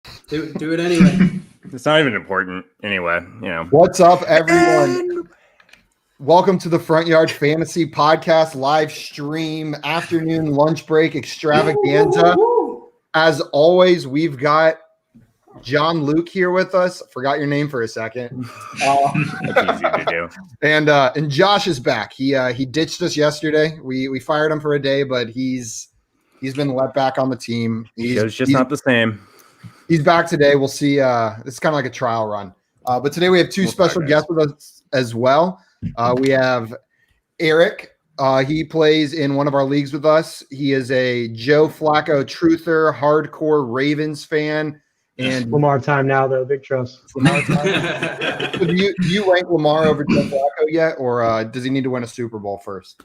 Do it anyway. It's not even important anyway, What's up, everyone? Welcome to the Front Yard Fantasy Podcast live stream afternoon lunch break extravaganza. As always, we've got John Luke here with us. Forgot your name for a second. That's easy to do. And Josh is back. He ditched us yesterday. We fired him for a day, but he's been let back on the team. It's just not the same. He's back today. We'll see. It's kind of like a trial run. But today we have two special guests with us as well. We have Eric. He plays in one of our leagues with us. He is a Joe Flacco truther, hardcore Ravens fan. And Lamar time now, though. Big trust. Lamar time. So do you rank Lamar over Joe Flacco yet, or does he need to win a Super Bowl first?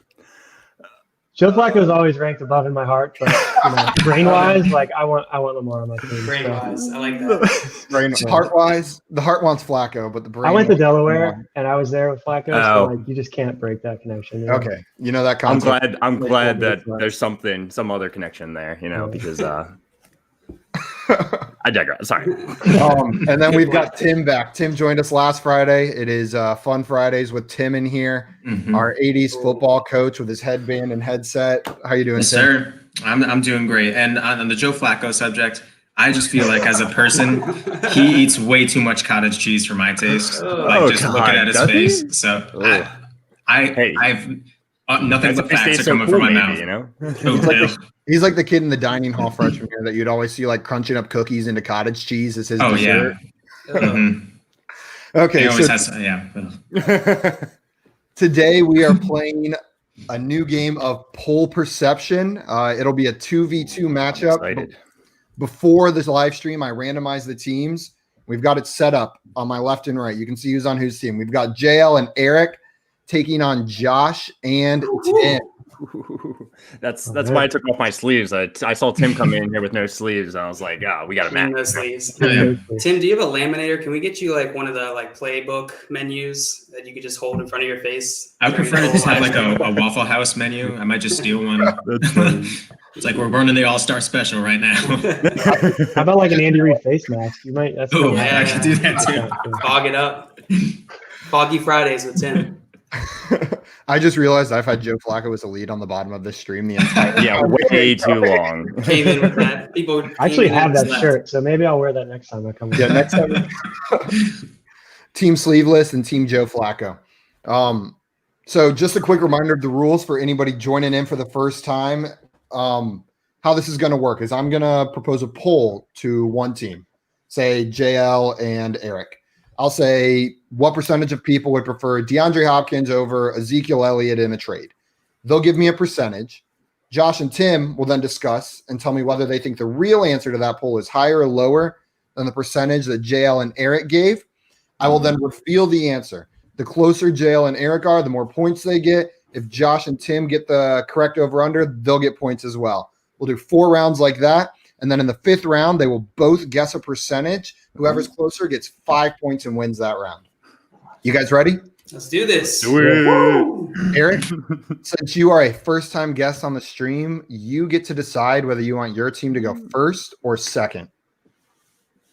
Joe Flacco is always ranked above in my heart, but brain-wise, I want Lamar on my team. Brain-wise, I like that. Heart-wise, the heart wants Flacco, but the brain. I went to Delaware, and I was there with Flacco, so you just can't break that connection. Okay, you know that concept. I'm glad that there's some other connection there, because. I digress. Sorry. And then we've got Tim back. Tim joined us last Friday. It is Fun Fridays with Tim in here, our 80s football coach with his headband and headset. How you doing, yes, Tim? Sir. I'm doing great. And on the Joe Flacco subject, I just feel like as a person, he eats way too much cottage cheese for my taste. Looking at his face. He? So I've nothing but facts are coming from my mouth. He's like the kid in the dining hall freshman year that you'd always see crunching up cookies into cottage cheese as his dessert. Yeah. Okay. He always has, Today we are playing a new game of Poll Perception. It'll be a 2v2 matchup. Before this live stream, I randomized the teams. We've got it set up on my left and right. You can see who's on whose team. We've got JL and Eric taking on Josh and Tim. That's why I took off my sleeves. I saw Tim come in here with no sleeves, and I was like, we got a match. No sleeves. Tim, do you have a laminator? Can we get you one of the playbook menus that you could just hold in front of your face? I would prefer to just have a Waffle House menu. I might just steal one. It's like we're running the All-Star special right now. How about an Andy Reid face mask? You might. I can do that too. Fog it up. Foggy Fridays with Tim. I just realized I've had Joe Flacco as a lead on the bottom of this stream the entire time. Way too long. Came in with that. People I actually have that shirt, so maybe I'll wear that next time I come. Yeah, next time. Team Sleeveless and Team Joe Flacco. So just a quick reminder of the rules for anybody joining in for the first time. How this is going to work is I'm going to propose a poll to one team, say JL and Eric. I'll say what percentage of people would prefer DeAndre Hopkins over Ezekiel Elliott in a trade. They'll give me a percentage. Josh and Tim will then discuss and tell me whether they think the real answer to that poll is higher or lower than the percentage that JL and Eric gave. I will then reveal the answer. The closer JL and Eric are, the more points they get. If Josh and Tim get the correct over-under, they'll get points as well. We'll do 4 rounds like that. And then in the 5th round, they will both guess a percentage. Whoever's closer gets 5 points and wins that round. You guys ready? Let's do this. Eric, since you are a first-time guest on the stream, you get to decide whether you want your team to go first or second.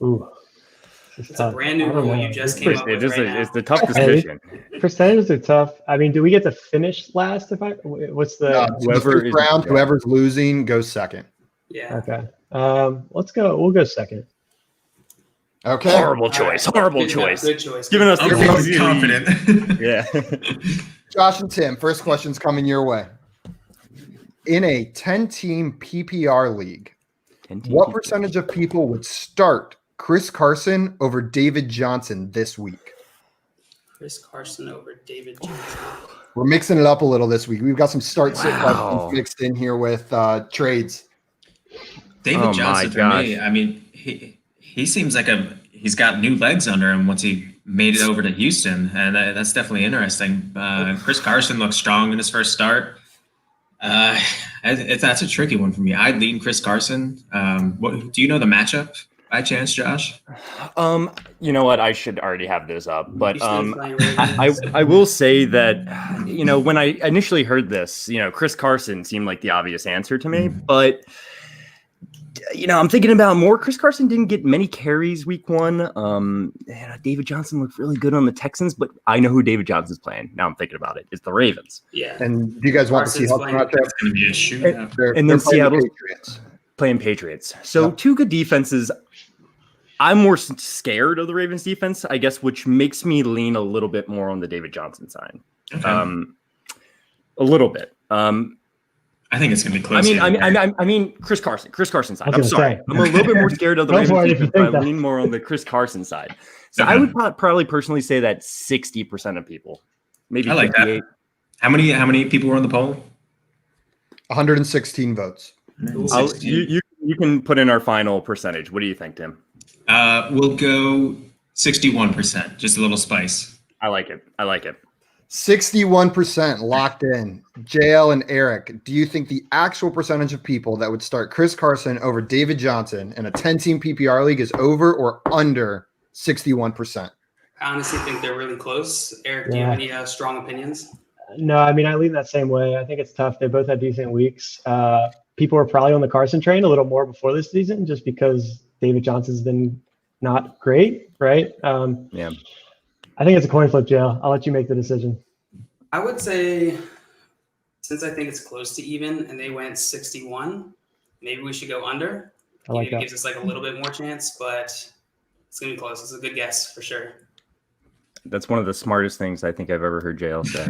Ooh. It's a brand new rule you just came up with It's the tough discussion. Percentages are tough. I mean, do we get to finish last? What's the whoever's losing goes second. Yeah. Okay. We'll go second. Okay. Horrible choice. Horrible choice. Good choice. Giving us the confident. Yeah. Josh and Tim, first question's coming your way. In a 10-team PPR league, what percentage of people would start Chris Carson over David Johnson this week? Chris Carson over David Johnson. We're mixing it up a little this week. We've got some sit questions mixed in here with trades. David Johnson, for me, I mean, he seems like he's got new legs under him once he made it over to Houston, and that's definitely interesting. Chris Carson looks strong in his first start. That's a tricky one for me. I'd lean Chris Carson. Do you know the matchup by chance, Josh? You know what? I should already have this up, but I will say that when I initially heard this, Chris Carson seemed like the obvious answer to me, but I'm thinking about more. Chris Carson didn't get many carries week 1. David Johnson looked really good on the Texans, but I know who David Johnson's playing. Now I'm thinking about it. It's the Ravens. Yeah. And do you guys want to see how It's going to be a shootout. And then Seattle's Patriots. playing Patriots. So 2 good defenses. I'm more scared of the Ravens defense, I guess, which makes me lean a little bit more on the David Johnson side. Okay. A little bit. I think it's going to be close. I mean, Chris Carson side. I'm sorry. Say. I'm a little bit more scared of the Go for it Ravens if you defense, but I think that. lean more on the Chris Carson side. So Okay. I would probably personally say that 60% of people, maybe I like 58. How many people were on the poll? 116 votes. You can put in our final percentage. What do you think, Tim? We'll go 61%, just a little spice. I like it. 61% locked in. JL and Eric, do you think the actual percentage of people that would start Chris Carson over David Johnson in a 10-team PPR league is over or under 61%? I honestly think they're really close. Eric, do you have any strong opinions? No, I mean, I lean that same way. I think it's tough. They both had decent weeks. People were probably on the Carson train a little more before this season just because David Johnson's been not great, right? Yeah. I think it's a coin flip, Jail. I'll let you make the decision. I would say, since I think it's close to even and they went 61, maybe we should go under. I like Maybe it that. gives us like a little bit more chance, but it's going to be close. It's a good guess for sure. That's one of the smartest things I think I've ever heard JL say.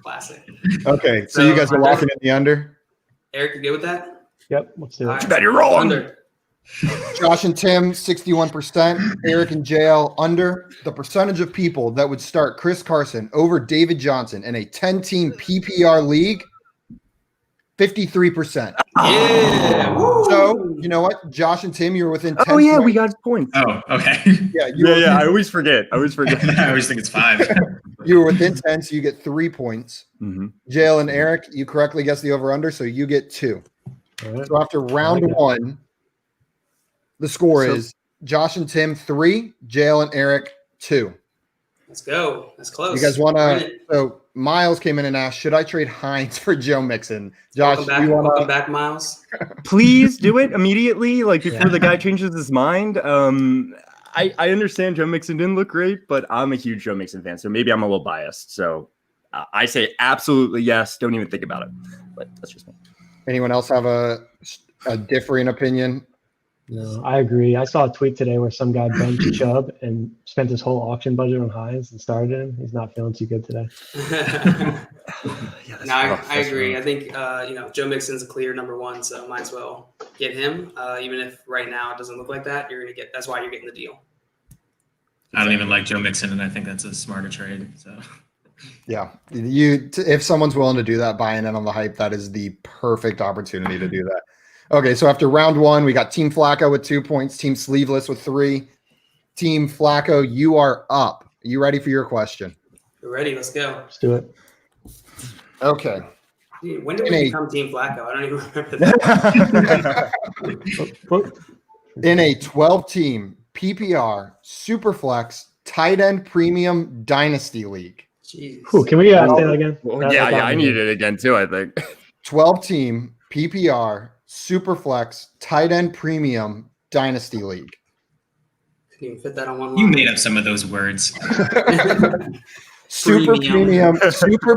Classic. Okay, so So you guys are locking in the under? Eric, you good with that? Yep, let's do it. All right. bet you're wrong. Under. Josh and Tim, 61%. Eric and JL, under. The percentage of people that would start Chris Carson over David Johnson in a 10-team PPR league, 53%. Yeah. Woo! So, you know what? Josh and Tim, you're within 10 Oh, yeah, points. we got points. Oh, okay. Yeah, you were I always forget. I always think it's 5. You were within 10, so you get 3 points. Mm-hmm. JL and Eric, you correctly guessed the over-under, so you get 2. All right. So after round I like that. 1, the score So- is Josh and Tim 3, JL and Eric 2. Let's go. That's close. You guys want Bring to? it. So Miles came in and asked, "Should I trade Hines for Joe Mixon?" Josh, Welcome back, you want welcome to? back, Miles. Please do it immediately, like before the guy changes his mind. I understand Joe Mixon didn't look great, but I'm a huge Joe Mixon fan, so maybe I'm a little biased. So I say absolutely yes. Don't even think about it. But that's just me. Anyone else have a differing opinion? No, I agree. I saw a tweet today where some guy benched Chubb and spent his whole auction budget on Hines and started him. He's not feeling too good today. Yeah, No, I agree. I think Joe Mixon's a clear number 1, so might as well get him. Even if right now it doesn't look like that, you're gonna get. That's why you're getting the deal. I don't even like Joe Mixon, and I think that's a smarter trade. So Yeah, if someone's willing to do that, buying in on the hype, that is the perfect opportunity to do that. Okay, so after round 1, we got Team Flacco with 2 points, Team Sleeveless with 3. Team Flacco, you are up. Are you ready for your question? You're ready. Let's go. Let's do it. Okay. Dude, when did we become Team Flacco? I don't even remember that. In a 12-team PPR Superflex tight end premium dynasty league. Jeez. Whew, can we say that again? I need it again too. I think 12-team PPR Superflex tight end premium dynasty league. Couldn't even fit that on one line. you made up some of those words. Super Premium.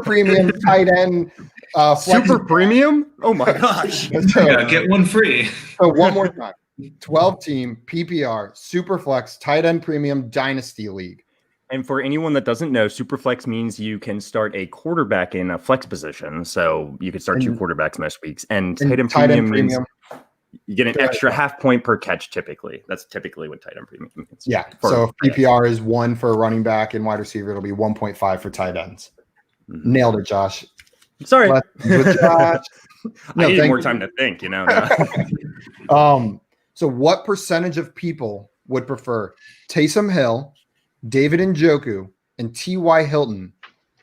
premium tight end. Flex. super premium. Oh my gosh! Yeah, get one free. So one more time. 12-team PPR Superflex tight end premium dynasty league. And for anyone that doesn't know, Superflex means you can start a quarterback in a flex position. So you could start 2 quarterbacks most weeks. And tight end premium means you get an extra half point per catch typically. That's typically what tight end premium means. Yeah. So if PPR is 1 for a running back and wide receiver, it'll be 1.5 for tight ends. Mm-hmm. Nailed it, Josh. Sorry. With Josh. I needed more time to think, So what percentage of people would prefer Taysom Hill, David Njoku, and T.Y. Hilton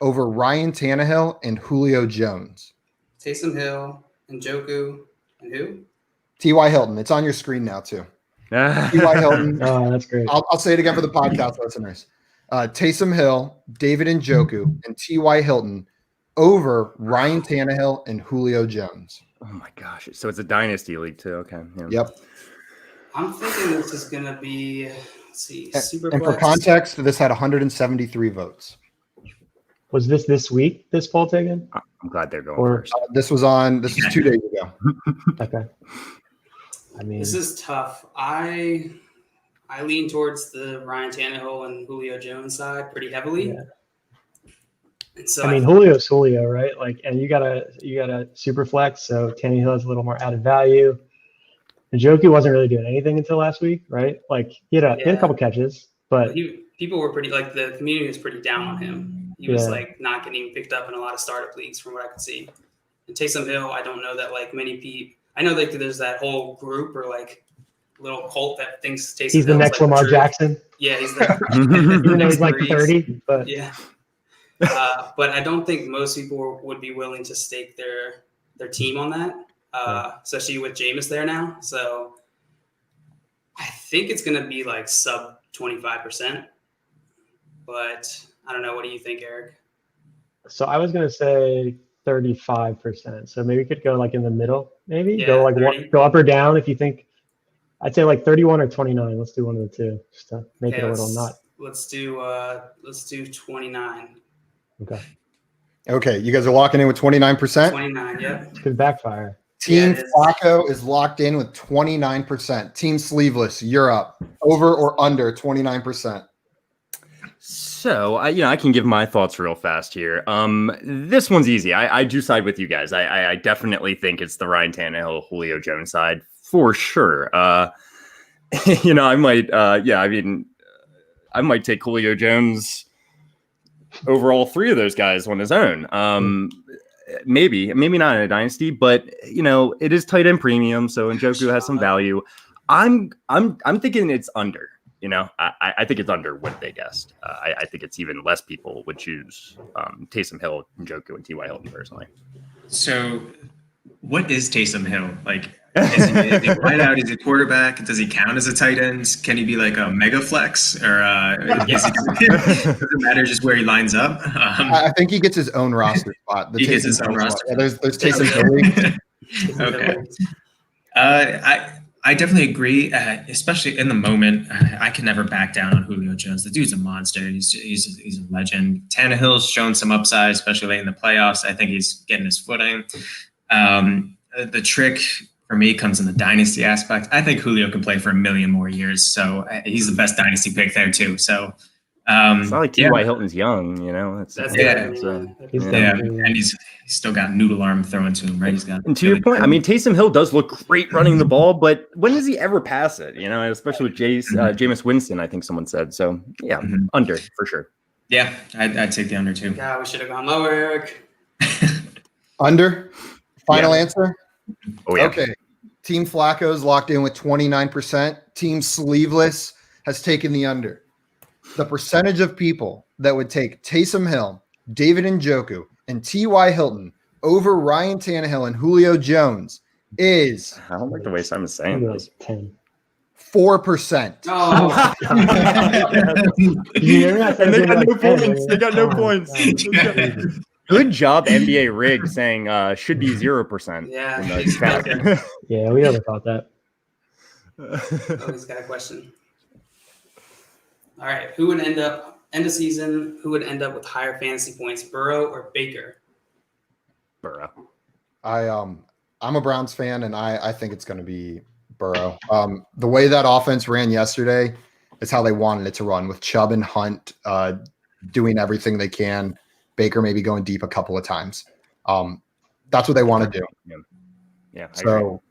over Ryan Tannehill and Julio Jones? Taysom Hill, Njoku, and who? T.Y. Hilton. It's on your screen now, too. Ah. T.Y. Hilton. Oh, that's great. I'll say it again for the podcast listeners. Taysom Hill, David Njoku, and T.Y. Hilton over Ryan Tannehill and Julio Jones. Oh my gosh! So it's a dynasty league too. Okay. Yeah. Yep. I'm thinking this is gonna be. Let's see, super. And for context, this had 173 votes. Was this week, this poll taken? I'm glad they're going Or- first. This was 2 days ago. Okay. I mean, This is tough. I lean towards the Ryan Tannehill and Julio Jones side pretty heavily. Yeah. And so I mean, Julio's Julio, right? Like, and you got a super flex, so Tannehill has a little more added value. Njoku wasn't really doing anything until last week, right? Like, he had a couple catches, but people were pretty like the community was pretty down on him. He was Yeah. like not getting picked up in a lot of startup leagues from what I could see. And Taysom Hill, I don't know that like many people. I know like there's that whole group or like little cult that thinks Taysom he's the Hill's, next like, Lamar true- Jackson, Yeah, he's the even though he's like Breeze. 30. But yeah. But I don't think most people would be willing to stake their team on that, especially with Jameis there now. So I think it's going to be like sub 25%. But I don't know. What do you think, Eric? so I was gonna say 35%. So maybe we could go like in the middle, maybe Yeah, go like 30. go up or down if you think. I'd say like 31 or 29. Let's do one of the two, just to make it a little not. Let's do 29. Okay. Okay, you guys are locking in with 29%. 29, yep. Could backfire. Team Yeah, it is. Flacco is locked in with 29%. Team Sleeveless, you're up. Over or under 29%. So I can give my thoughts real fast here. This one's easy. I do side with you guys. I definitely think it's the Ryan Tannehill, Julio Jones side for sure. I might. I might take Julio Jones over all three of those guys on his own. Maybe not in a dynasty, but it is tight end premium, so Njoku has some value. I'm thinking it's under. I think it's under what they guessed. I think it's even less people would choose Taysom Hill, Njoku, and T.Y. Hilton personally. So, what is Taysom Hill? Like, is he right out? Is he quarterback? Does he count as a tight end? Can he be like a mega flex? Or does it matter just where he lines up? I think he gets his own roster spot. He gets his Taysom own Hill roster spot. Yeah, there's Taysom Hill League. Okay. I definitely agree, especially in the moment. I can never back down on Julio Jones. The dude's a monster. He's a legend. Tannehill's shown some upside, especially late in the playoffs. I think he's getting his footing. The trick for me comes in the dynasty aspect. I think Julio can play for a million more years, so he's the best dynasty pick there too. So it's not like T.Y. Hilton's young, That's Yeah. He's yeah, definitely- and he's still got noodle arm thrown to him, right? He's got. And to your point, I mean, Taysom Hill does look great running the ball, but when does he ever pass it? Especially with Jameis Winston, I think someone said. So yeah, Mhm. under for sure. Yeah, I'd take the under too. God, we should have gone lower, Eric. Under? Final Yeah. answer? Oh yeah. Okay. Team Flacco's locked in with 29%. Team Sleeveless has taken the under. The percentage of people that would take Taysom Hill, David Njoku, and T.Y. Hilton over Ryan Tannehill and Julio Jones is I don't like the way Simon's saying maybe like this. 10. 4%. Oh, And they got no points. They got no Oh, points. God. Good job, NBA Rig saying should be 0%. yeah. in the He's got chat. Yeah, we never thought that. he's got a question. All right, who would end of season? Who would end up with higher fantasy points, Burrow or Baker? Burrow. I'm a Browns fan, and I think it's going to be Burrow. The way that offense ran yesterday is how they wanted it to run, with Chubb and Hunt doing everything they can. Baker maybe going deep a couple of times. That's what they want to do. Yeah. I agree. So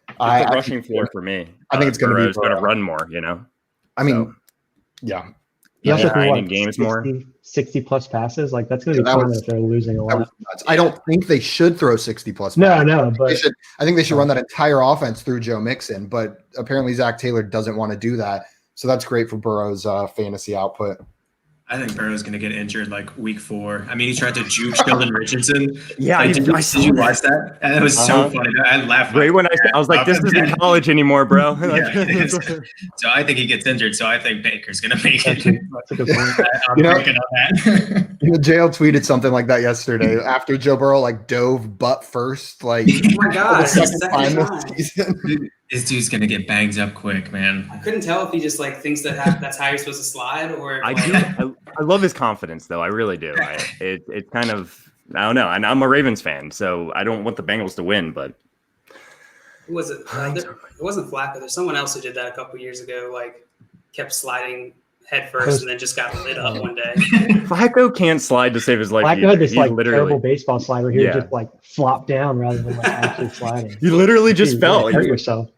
It's I the rushing floor for me. I think it's gonna be Burrow's going to Burrow. run more. I mean, So, yeah, You also Yeah, threw, I what, need games more. 60 plus passes. Like, that's going to be Yeah, that fun was- if they're losing a that was lot. nuts. I don't think they should throw 60 plus. No, passes. no, They but should, I think they should run that entire offense through Joe Mixon, but apparently Zach Taylor doesn't want to do that. So that's great for Burrow's fantasy output. I think Burrow's going to get injured like week 4. I mean, he tried to juke Sheldon Richardson. Yeah, Like, did you saw watch that? And it was so funny. I laughed. Right when I was like, this isn't college anymore, bro. Yeah, it is. So I think he gets injured. So I think Baker's going to make it. That's a good point. I'm You know- thinking of that. JL tweeted something like that yesterday after Joe Burrow like dove butt first, like Oh my for the gosh, second second time time. this season. This dude's going to get banged up quick, man. I couldn't tell if he just like thinks that's how you're supposed to slide, or if, I like, do. I love his confidence, though. I really do. It's kind of, I don't know. And I'm a Ravens fan, so I don't want the Bengals to win, but who was it? It wasn't Flacco. There's someone else who did that a couple years ago. Like kept sliding head first and then just got lit up one day. Flacco can't slide to save his life. Flacco had this He's like literally, terrible baseball slide where he Yeah. would just like flop down rather than like actually sliding. he literally just You fell. really hurt yourself.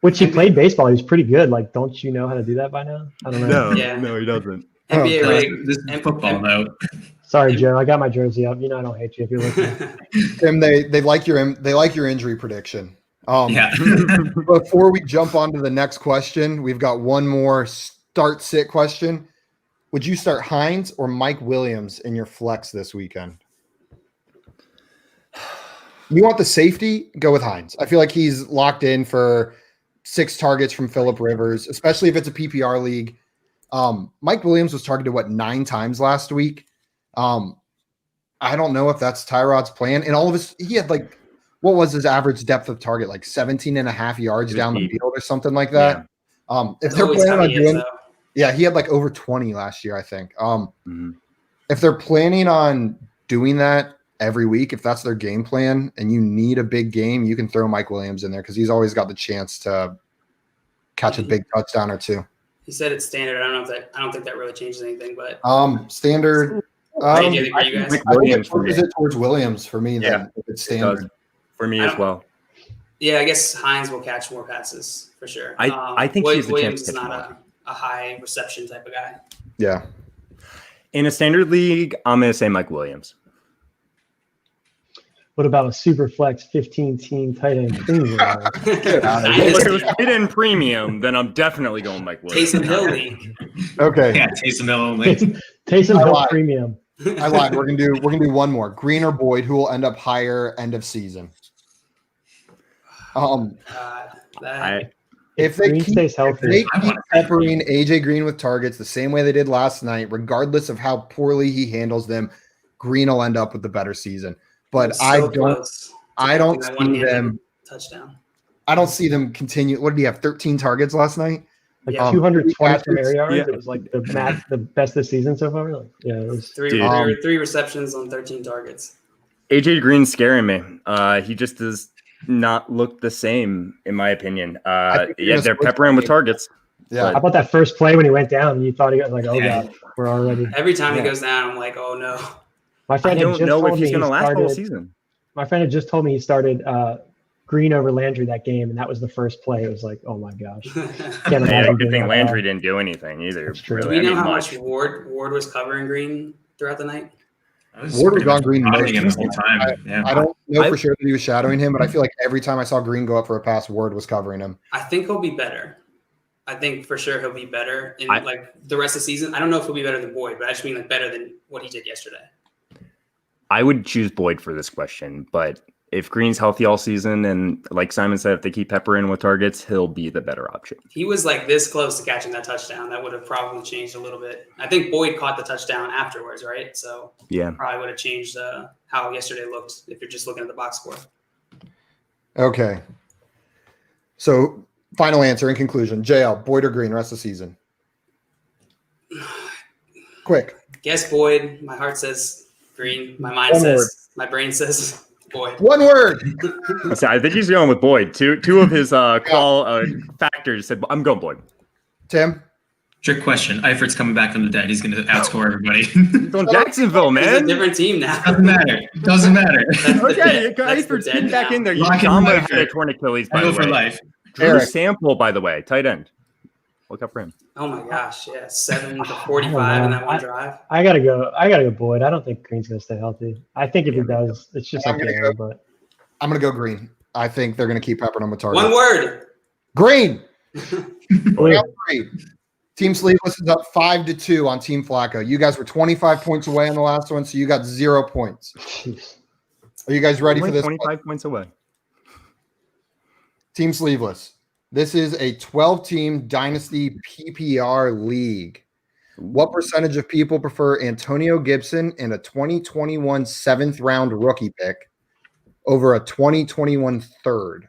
Which he played baseball. He was pretty good. Like, don't you know how to do that by now? I don't know. Yeah. No, he doesn't. NBA Oh, rig. This is football, though. Sorry, Joe. I got my jersey up. You know I don't hate you if you're listening. Tim, they like your injury prediction. Yeah. Before we jump on to the next question, we've got one more start sit question. Would you start Hines or Mike Williams in your flex this weekend? You want the safety? Go with Hines. I feel like he's locked in for 6 targets from Phillip Rivers, especially if it's a PPR league. Mike Williams was targeted 9 times last week. I don't know if that's Tyrod's plan. And all of his, he had like, what was his average depth of target? Like 17.5 yards down the field or something like that. If That's they're always planning how on he is, doing, though. yeah, he had like over 20 last year, I think. Mhm. If they're planning on doing that every week, if that's their game plan and you need a big game, you can throw Mike Williams in there because he's always got the chance to catch a big touchdown or two. He said it's standard. I don't think that really changes anything, but Standard. What do you guys? Mike I think Williams it for me. pushes it towards Williams for me Yeah, then if it's It does. standard. For me I as don't- well. Yeah, I guess Hines will catch more passes for sure. I think he has the Williams chance is to catch not a high reception type of guy. Yeah. In a standard league, I'm going to say Mike Williams. What about a super flex 15 team tight end premium? out of here. Well, if it was Dynasty. paid in premium, then I'm definitely going Mike Williams. Taysom Hill league. Okay. Yeah, Taysom Hill only. Taysom I Hill lied. premium. I lied. We're gonna do one more. Green or Boyd, who will end up higher end of season? God, I, If they Green keep, stays if healthy. they I keep wanna say peppering AJ Green with targets the same way they did last night, regardless of how poorly he handles them, Green will end up with the better season. But so I don't close to I don't that see one-handed them touchdown. I don't see them continue. What did he have? 13 targets last night? Like Yeah. 220 from catches. air yards. Yeah. It was like the best this season so far. Like, yeah, it was. Three, Dude. three receptions on 13 targets. AJ Green's scaring me. He just does not look the same, in my opinion. think you're Yeah, gonna they're switch peppering with that. targets. Yeah. How about that first play when he went down? You thought he got like, oh Yeah. god, we're already. Every time Yeah. he goes down, I'm like, oh no. My I friend had don't just know told if me he's going to he last the whole started. season. My friend had just told me he started Green over Landry that game, and that was the first play. It was like, oh my gosh. Can't Yeah, imagine good doing thing that. Landry didn't do anything either. That's true. Do Really. we know I mean, how much Ward was covering Green throughout the night? I was Ward was pretty on much Green prodding him most the whole time. Yeah. I don't know I- for sure that he was shadowing him, but I feel like every time I saw Green go up for a pass, Ward was covering him. I think he'll be better. I think for sure he'll be better in I- like the rest of the season. I don't know if he'll be better than Boyd, but I just mean like better than what he did yesterday. I would choose Boyd for this question, but if Green's healthy all season and like Simon said, if they keep peppering with targets, he'll be the better option. He was like this close to catching that touchdown. That would have probably changed a little bit. I think Boyd caught the touchdown afterwards, right? So Yeah. probably would have changed how yesterday looked if you're just looking at the box score. Okay. So final answer in conclusion. JL, Boyd or Green rest of the season? Quick. Guess Boyd. My heart says Green. My mind One says, my brain says Boyd. One word. I think he's going with Boyd. Two of his factors said, I'm going Boyd. Tim? Trick question. Eifert's coming back from the dead. He's going to outscore everybody. He's on Jacksonville, He's a man. different team now. Doesn't matter. Doesn't matter. Okay, you guys That's for the getting dead back now. in there. Lock in Jama Eifert. had a torn Achilles, I by go the for way. life. Drew Eric. Sample, by the way, tight end. Look out for him. Oh my gosh, yeah, 7 for 45 in that one drive. I gotta go Boyd. I don't think Green's gonna stay healthy. I think if he does, it's just I'm like gonna there, go- but I'm going to go Green. I think they're going to keep peppering him with targets. One word. Green. Boyd, Green. Team Sleeveless is up 5-2 on Team Flacco. You guys were 25 points away on the last one, so you got 0 points. Jeez. Are you guys ready for Only this? 25 points away. Team Sleeveless. This is a 12-team Dynasty PPR league. What percentage of people prefer Antonio Gibson and a 2021 7th-round rookie pick over a 2021 third?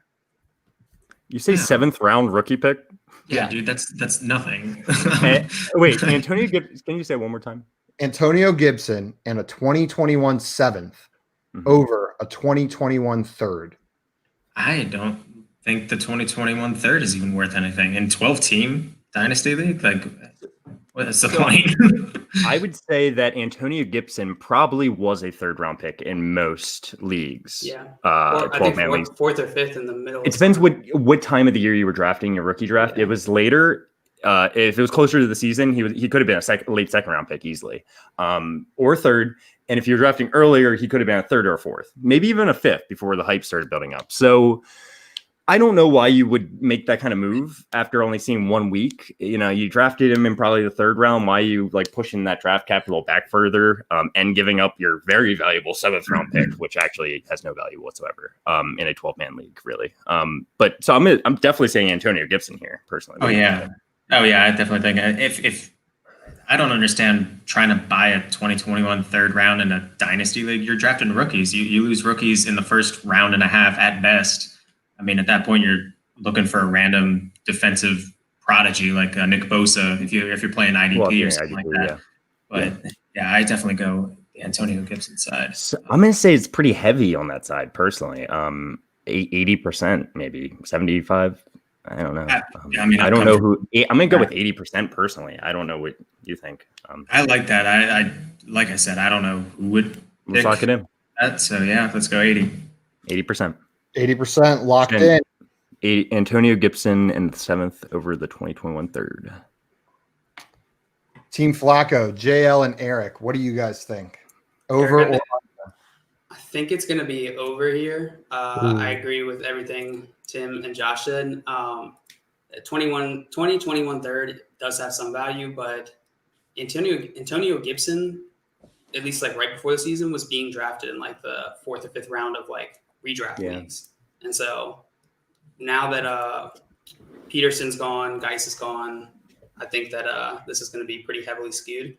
You say 7th round rookie pick? Yeah, dude, that's nothing. Wait, Antonio Gibson. Can you say it one more time? Antonio Gibson and a 2021 7th over a 2021 third. I don't think the 2021 third is even worth anything in 12-team Dynasty League. Like, what's the point? I would say that Antonio Gibson probably was a 3rd round pick in most leagues. Yeah. Well, I think 12-man leagues. fourth or fifth in the middle. It depends what time of the year you were drafting your rookie draft. Yeah. It was later. If it was closer to the season, he could have been a late 2nd round pick easily, or 3rd. And if you're drafting earlier, he could have been a 3rd or a 4th, maybe even a 5th before the hype started building up. So I don't know why you would make that kind of move after only seeing 1 week. You drafted him in probably the 3rd round. Why are you like pushing that draft capital back further and giving up your very valuable 7th round pick, which actually has no value whatsoever in a 12-man league, really. But so I'm definitely saying Antonio Gibson here personally. Oh yeah, I definitely think if I don't understand trying to buy a 2021 3rd round in a Dynasty League, you're drafting rookies. You lose rookies in the first round and a half at best. I mean, at that point, you're looking for a random defensive prodigy like Nick Bosa if you're playing IDP or something like that. Yeah. But yeah, I definitely go the Antonio Gibson side. So I'm gonna say it's pretty heavy on that side personally. 80%, maybe 75. I don't know. I don't know who. I'm gonna go with 80% personally. I don't know what you think. I like that. I like I said, I don't know who would. Let's lock it in. That, so yeah, let's go 80. 80%. 80% locked And in. Antonio Gibson in the 7th over the 2021 3rd. Team Flacco, JL and Eric. What do you guys think? Over or I think it's going to be over here. I agree with everything Tim and Josh said. 2021 third does have some value, but Antonio Gibson, at least like right before the season, was being drafted in like the 4th or 5th round of like redraft leagues. And so now that Peterson's gone, Geis is gone, I think that this is going to be pretty heavily skewed.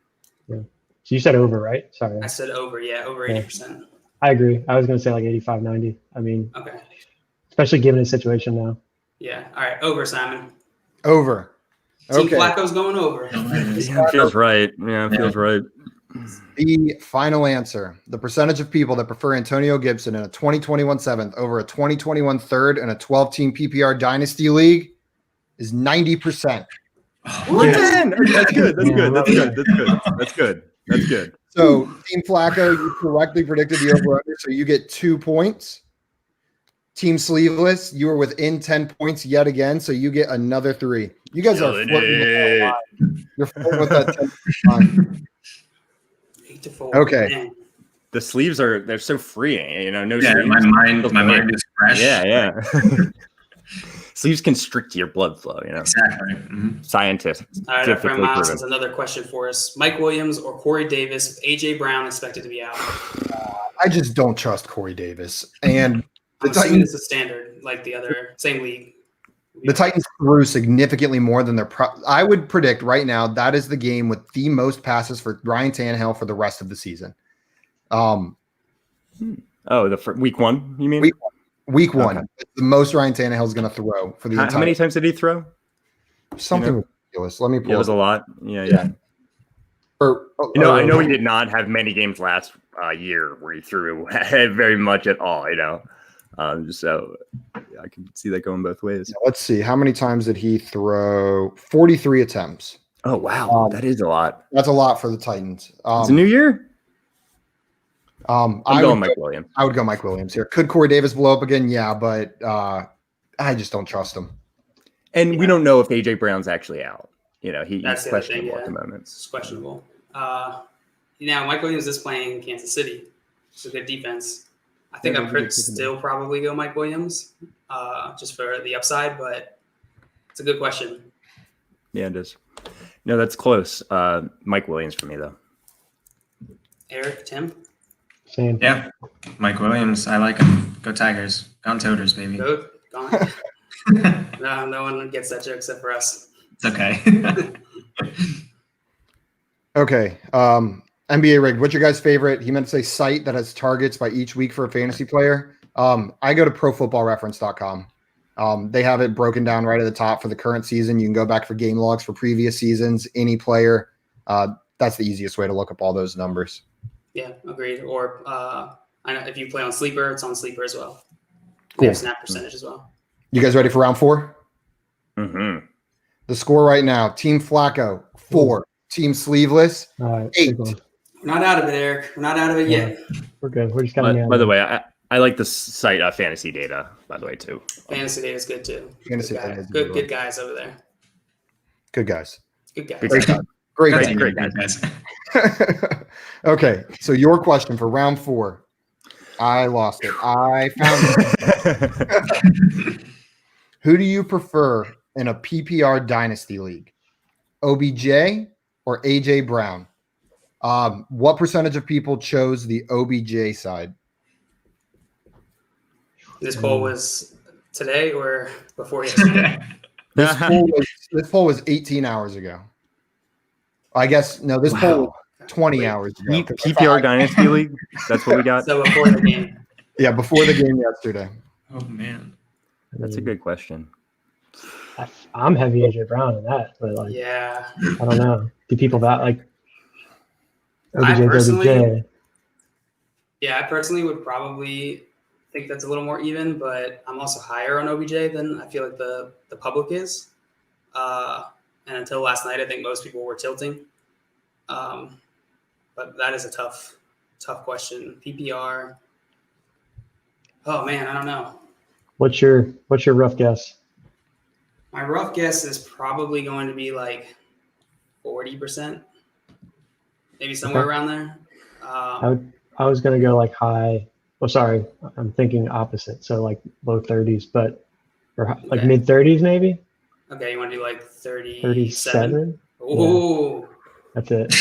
Yeah. So you said over, right? Sorry. I said over, over 80%. I agree. I was going to say like 85, 90. I mean, Okay. especially given his situation now. Yeah. All right. Over, Simon. over? Team Okay. Flacco's going over. Yeah, feels right. Yeah, feels right. The final answer. The percentage of people that prefer Antonio Gibson in a 2021 7th over a 2021 3rd in a 12-team PPR Dynasty League is 90%. Man, that's good. That's good. That's good. That's good. That's good. That's good. So, Team Flacco, you correctly predicted the over-under, so you get 2 points. Team Sleeveless, you were within 10 points yet again, so you get another 3. You guys are flirting with that line. You're flirting with that 10 line. 8-4. Okay. Man. The sleeves they're so freeing. No Yeah, sleeves. my mind is fresh. Yeah. Sleeves constrict your blood flow. Exactly. Mm-hmm. Scientists. All right, our friend scientifically Miles proven. has another question for us. Mike Williams or Corey Davis with A.J. Brown expected to be out? I just don't trust Corey Davis. And I'm the assuming Titans, it's a standard, like the other, same league. the Titans threw significantly more than their I would predict right now that is the game with the most passes for Ryan Tannehill for the rest of the season. Oh, week 1, you mean? Week 1, Okay. the most Ryan Tannehill is going to throw for the entire. How many times did he throw? Something ridiculous. Let me pull It was it a lot. Yeah. I know he did not have many games last year where he threw very much at all. So I can see that going both ways. Let's see. How many times did he throw? 43 attempts. Oh wow, that is a lot. That's a lot for the Titans. It's a new year. I'm I'm going Mike Williams. I would go Mike Williams here. Could Corey Davis blow up again? Yeah, but I just don't trust him. And we don't know if AJ Brown's actually out. He's That's the other thing, questionable at yeah. the moment. It's questionable. Now, Mike Williams is playing Kansas City. It's a good defense. I think I'd still probably go Mike Williams just for the upside, but it's a good question. Yeah, it is. No, that's close. Mike Williams for me though. Eric, Tim, Same. Yeah, Mike Williams. I like him. Go Tigers. Gone Toters, baby. go, gone. No one gets that joke except for us. It's okay. Okay. NBA Rig, what's your guys' favorite? He meant to say site that has targets by each week for a fantasy player. I go to profootballreference.com. They have it broken down right at the top for the current season. You can go back for game logs for previous seasons, any player. That's the easiest way to look up all those numbers. Yeah, agreed. Or I know if you play on Sleeper, it's on Sleeper as well. They Cool. have snap percentage as well. You guys ready for round 4? Mm-hmm. The score right now, Team Flacco, 4. Team Sleeveless, All right. 8. big one. We're not out of it, Eric. We're not out of it yet. We're good. We're just kind By of the way, I like the site fantasy data. By the way, too. Fantasy data is good too. Fantasy Good, data guys. is good, good. good guys over there. Good guys. Good guys. Good Great guys. guys. Great That's guys. Great, guys. Okay, so your question for round 4. I lost it. I found it. Who do you prefer in a PPR dynasty league? OBJ or AJ Brown? What percentage of people chose the OBJ side? This poll was today or before yesterday? This poll was 18 hours ago. I guess no. This poll was 20 hours ago. PPR Dynasty League. That's what we got. So before the game. Yeah, before the game yesterday. Oh man. That's a good question. I'm heavy AJ Brown in that, but like Yeah. I don't know. Do people that like I OBJ, personally- OBJ? Yeah, I personally would probably think that's a little more even, but I'm also higher on OBJ than I feel like the public is. And until last night, I think most people were tilting. But that is a tough question. PPR. Oh man, I don't know. What's your rough guess? My rough guess is probably going to be like 40%, maybe somewhere Okay. around there. I was gonna go like high. Oh, sorry, I'm thinking opposite. So like low 30s, but or like Okay. mid 30s maybe. Okay, you want to do like 37? 37. Ooh, That's it.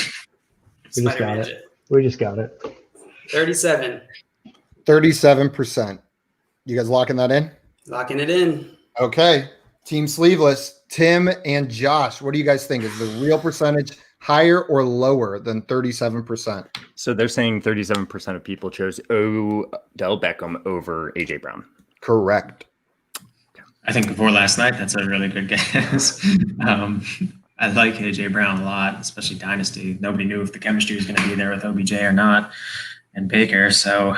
We just Spider got Magic. it. We just got it. 37. 37%. You guys locking that in? Locking it in. Okay. Team Sleeveless, Tim and Josh. What do you guys think? Is the real percentage higher or lower than 37%? So they're saying 37% of people chose Odell Beckham over AJ Brown. Correct. I think before last night, that's a really good guess. I like AJ Brown a lot, especially Dynasty. Nobody knew if the chemistry was going to be there with OBJ or not, and Baker. So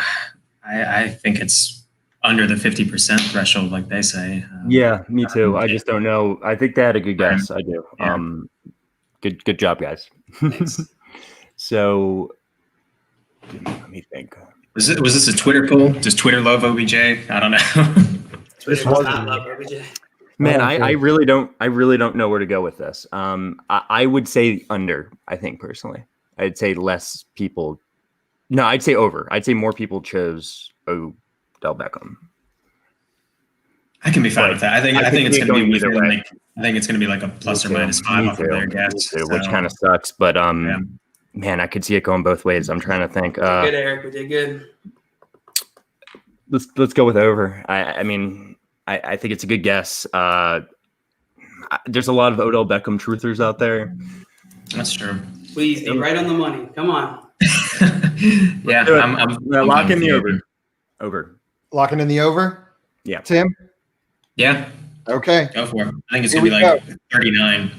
I think it's under the 50% threshold, like they say. Yeah, me too. I just don't know. I think they had a good guess. I do. Yeah. Good job, guys. Thanks. So let me think. Was this a Twitter poll? Does Twitter love OBJ? I don't know. Twitter does not love OBJ. Man, Oh, I good. really don't know where to go with this. I would say under, I think personally. I'd say less people. No, I'd say over. I'd say more people chose Odell Beckham. I can be fine with that. I think it's we going to be going either within, way. like, I think it's going to be like a plus or Me too. minus 5 Me off of too. their Me guess. too, which So, kind of sucks. But yeah. man, I could see it going both ways. I'm trying to think. Good, Eric. We did good. Let's go with over. I mean, I think it's a good guess. There's a lot of Odell Beckham truthers out there. That's true. Please be right on the money. Come on. Yeah, Do it. I'm Lock fine in with the you. over. Over. Locking in the over? Yeah. Tim? Yeah, Okay. go for it. I think it's Here going to be we like 39.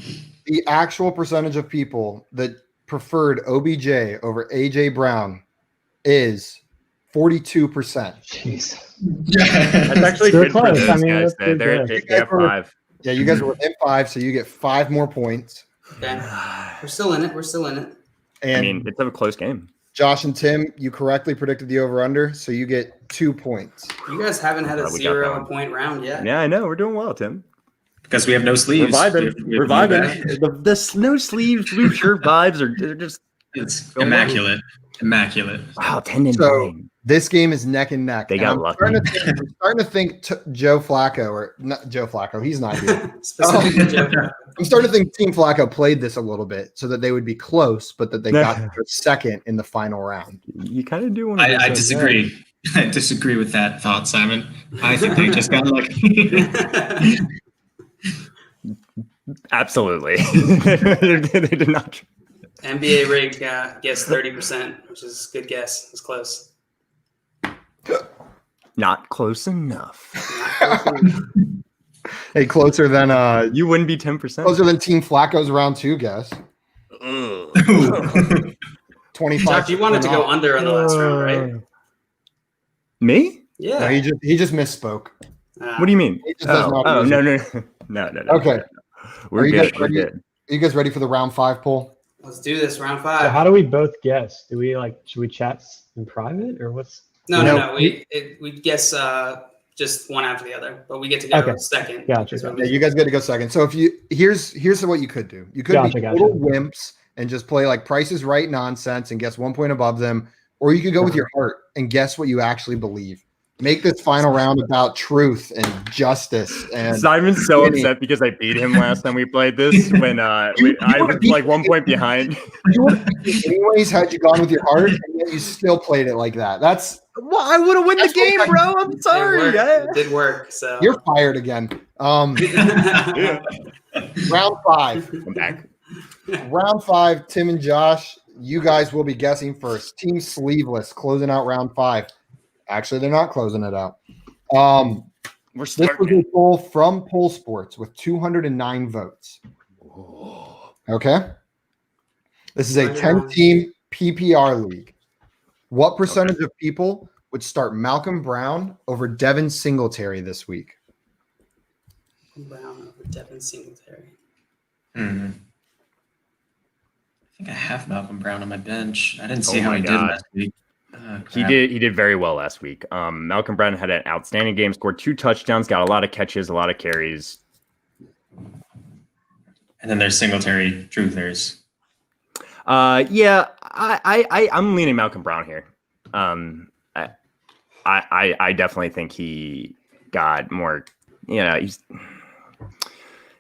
The actual percentage of people that preferred OBJ over AJ Brown is 42%. Jeez. That's actually Still good for close. those I mean, guys. that's good They're, guess. they have 5. Yeah, you guys are within 5, so you get 5 more points. Okay. We're still in it. We're still in it. And I mean, it's a close game. Josh and Tim, you correctly predicted the over-under, so you get 2 points. You guys haven't had a We got that 0 one. point round yet. Yeah, I know. We're doing well, Tim. Because we have no We're sleeves. vibing. We We're have no vibing. back. The no sleeves, blue shirt vibes are they're just It's Go immaculate. Immaculate. wow, 10 and So- 9. This game is neck and neck. They And got I'm lucky. starting to think Joe Flacco, or not Joe Flacco, he's not here. Specifically, Joe. I'm starting to think Team Flacco played this a little bit so that they would be close, but that they got to second in the final round. You kind of do want I disagree. I disagree with that thought, Simon. I think they just got lucky. Absolutely. They did not. NBA rig gets 30%, which is a good guess. It's close. Not close enough. Hey, closer than You wouldn't be 10%. closer than Team Flacco's round 2 guess. Ugh. 25. Josh, you wanted to go under on the last round, right? Me? Yeah. No, he just misspoke. What do you mean? He just does not Oh, use no, it. no. Okay. We're Are you good. guys We're ready? good. Are you guys ready for the round 5 poll? Let's do this. Round So 5. how do we both guess? Do we should we chat in private or what's? No. We guess just one after the other, but we get to go Okay. second. Gotcha. Yeah, you guys got to go second. So if you here's what you could do. You could Gotcha, be gotcha. total wimps and just play like Price is Right nonsense and guess 1 point above them, or you could go with your heart and guess what you actually believe. Make this final round about truth and justice. And Simon's so winning. upset because I beat him last time we played this when I was like 1 point behind. You would have anyways had you gone with your heart, and yet you still played it like that. That's Well, I would have won the That's what game, I- bro. I'm sorry. It did work. So you're fired again. Round 5. I'm back. Round 5, Tim and Josh, you guys will be guessing first. Team Sleeveless closing out round 5. Actually, they're not closing it out. We're This was starting. a poll from Poll Sports with 209 votes. Okay. This is a 10-team PPR league. What percentage of people would start Malcolm Brown over Devin Singletary this week? Brown over Devin Singletary. I think I have Malcolm Brown on my bench. I didn't see Oh how my he did God. last week. He did very well last week. Malcolm Brown had an outstanding game, scored 2 touchdowns, got a lot of catches, a lot of carries. And then there's Singletary truthers. Yeah, I'm leaning Malcolm Brown here. I definitely think he got more. He's.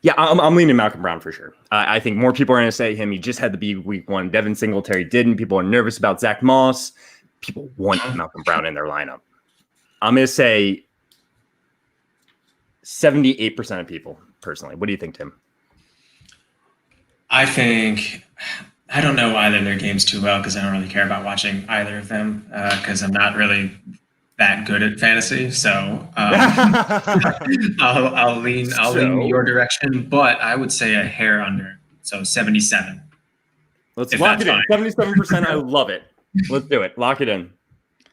Yeah, I'm leaning Malcolm Brown for sure. I think more people are going to say him. He just had the big week 1. Devin Singletary didn't. People are nervous about Zach Moss. People want Malcolm Brown in their lineup. I'm going to say 78% of people, personally. What do you think, Tim? I don't know either of their games too well because I don't really care about watching either of them because I'm not really that good at fantasy. So I'll lean your direction, but I would say a hair under. So 77. Let's If lock it that's in. 77%. I love it. Let's do it. Lock it in.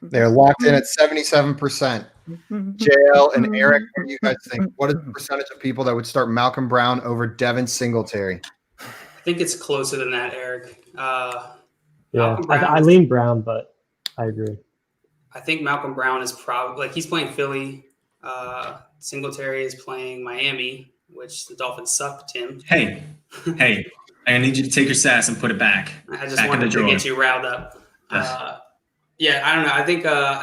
They're locked in at 77%. JL and Eric, what do you guys think? What is the percentage of people that would start Malcolm Brown over Devin Singletary? I think it's closer than that, Eric. Yeah, Malcolm Brown. I lean Brown, but I agree. I think Malcolm Brown is probably he's playing Philly. Singletary is playing Miami, which the Dolphins suck, Tim. Hey, I need you to take your sass and put it back. I just Back in wanted the to drawer. get you riled up. Yeah, I don't know. I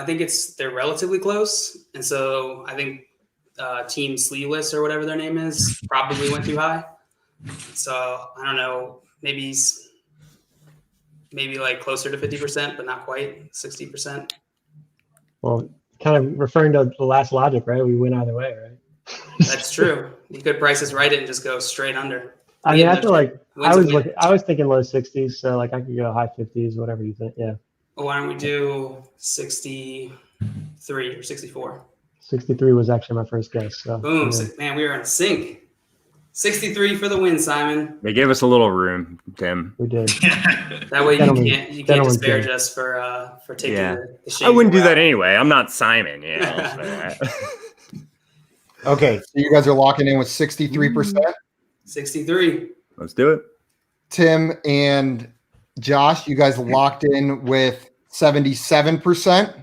think they're relatively close, and so I think Team Sleeveless or whatever their name is probably went too high. So I don't know. Maybe like closer to 50%, but not quite 60%. Well, kind of referring to the last logic, right? We win either way, right? That's true. You could Price is Right it and just go straight under. I mean, I feel like Wins a win. I was thinking low 60s, so like I could go high 50s, whatever you think. Yeah, Why don't we do 63 or 64? 63 was actually my first guess. So Boom. yeah. Man, we were in sync. 63 for the win, Simon. They gave us a little room, Tim. We did. That way you Gentlemen- can't gentlemen disparage can. us for taking Yeah. the shade I wouldn't do route. that anyway. I'm not Simon. Okay, so you guys are locking in with 63%. 63. Let's do it. Tim and Josh, you guys locked in with 77%.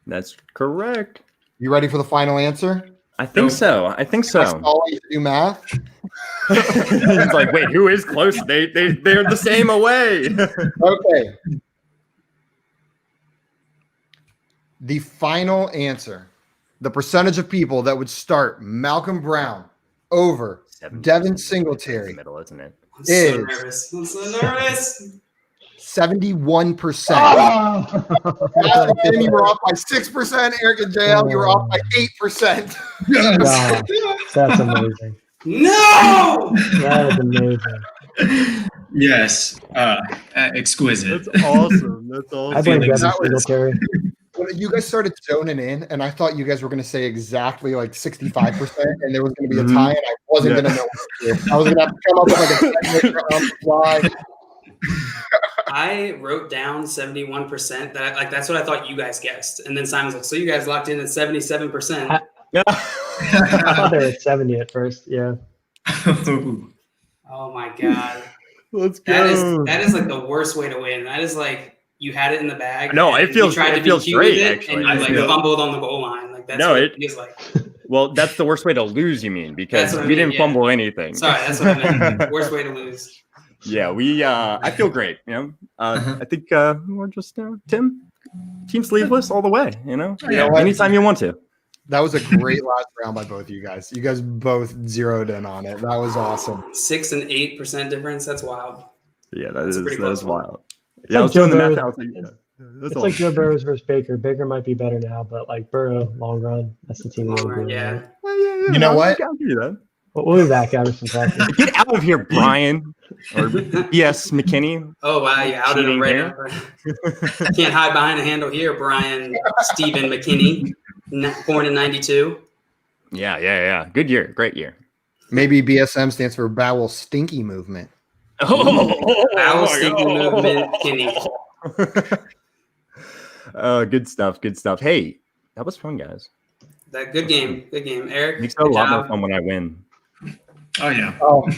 That's correct. You ready for the final answer? I think so. I think I so. saw you do math. It's like, wait, who is close? They're the same away. Okay. the final answer, the percentage of people that would start Malcolm Brown over 70% Devin in Singletary the middle, isn't it? I'm so Is- nervous. I'm so nervous. 71%. Oh! Tim, you were off by 6%. Eric and JL, you were off by 8%. Wow, that's amazing. No! That is amazing. Yes. Exquisite. awesome. That's awesome. I blame feelings Devin that was- Singletary. When you guys started zoning in, and I thought you guys were going to say exactly like 65%, and there was going to be a tie, and I wasn't Yeah. going to know what to do. I was going to have to come up with like a segment on the fly. I wrote down 71%. That's what I thought you guys guessed. And then Simon's like, so you guys locked in at 77%. I thought they were at 70 at first. Yeah. Oh my god. Let's That is like the worst way to win. That is like you had it in the bag. No, and it feels- you tried to it be feels cute great, with it, actually. and you I like feel- fumbled on the goal line. Like that's No, what it- it feels like. Well, that's the worst way to lose, you mean, because That's what I we mean, didn't yeah. fumble anything. Sorry, that's what I meant. Worst way to lose. Yeah, I feel great, you know. I think we're just Tim, team sleeveless all the way, you know. You know what? Anytime you want to. That was a great last round by both of you guys. You guys both zeroed in on it. That was awesome. 6 and 8% difference. That's wild. Yeah, That's a pretty close one. wild. Yeah, I was Joe doing the math. Burrow. I was like, yeah, that's It's all. like Joe Burrows versus Baker. Baker might be better now, but like Burrow, long run, that's the team. Long run, yeah. Well, yeah, You know what? I'll give you that. We'll be back after some practice. Get out of here, Brian. Or yes, McKinney. Oh wow, you outed him Cheating right there. now. Can't hide behind a handle here, Brian Stephen McKinney, born in '92. Yeah. Good year. Great year. Maybe BSM stands for Bowel Stinky Movement. Bowel stinky movement, Kinney. Good stuff. Good stuff. Hey, that was fun, guys. That good game, Eric. Makes it a good lot more job. fun when I win. Oh yeah. Oh,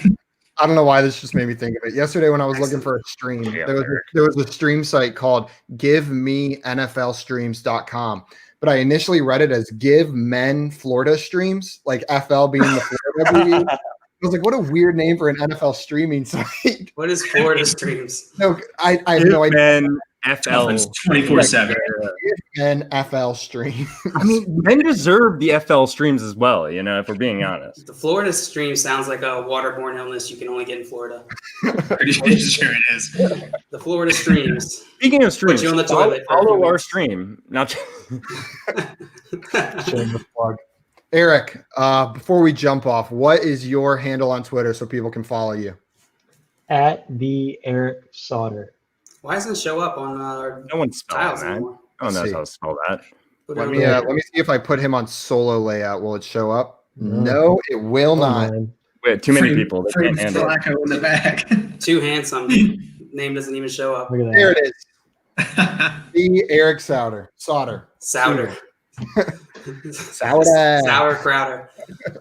I don't know why this just made me think of it. Yesterday when I was looking for a stream, Yeah, there was a stream site called GiveMeNFLStreams.com. But I initially read it as Give Men Florida Streams, like FL being the Florida BD. I was like, what a weird name for an NFL streaming site. What is Florida Streams? No, I have no idea. Men FL. 24/7. NFL stream. I mean, men deserve the FL streams as well, you know, if we're being honest. The Florida Stream sounds like a waterborne illness you can only get in Florida. Pretty sure it is. The Florida Streams. Speaking of streams, you on the toilet for a follow few our minutes. stream. Not Shameless plug. Eric, before we jump off, what is your handle on Twitter so people can follow you? At the Eric Sauter. Why doesn't it show up on our no one's spelling tiles that. anymore? Oh, no, See. how to spell that. Put it Let on me the- let me see if I put him on solo layout. Will it show up? No. No, it will not. Man. Wait, too many people. They Free can't handle it. Flacco in the back. Too handsome. Name doesn't even show up. Look at There that. it is. The Eric Sauter. Souter. Sauter. Sour Crowder.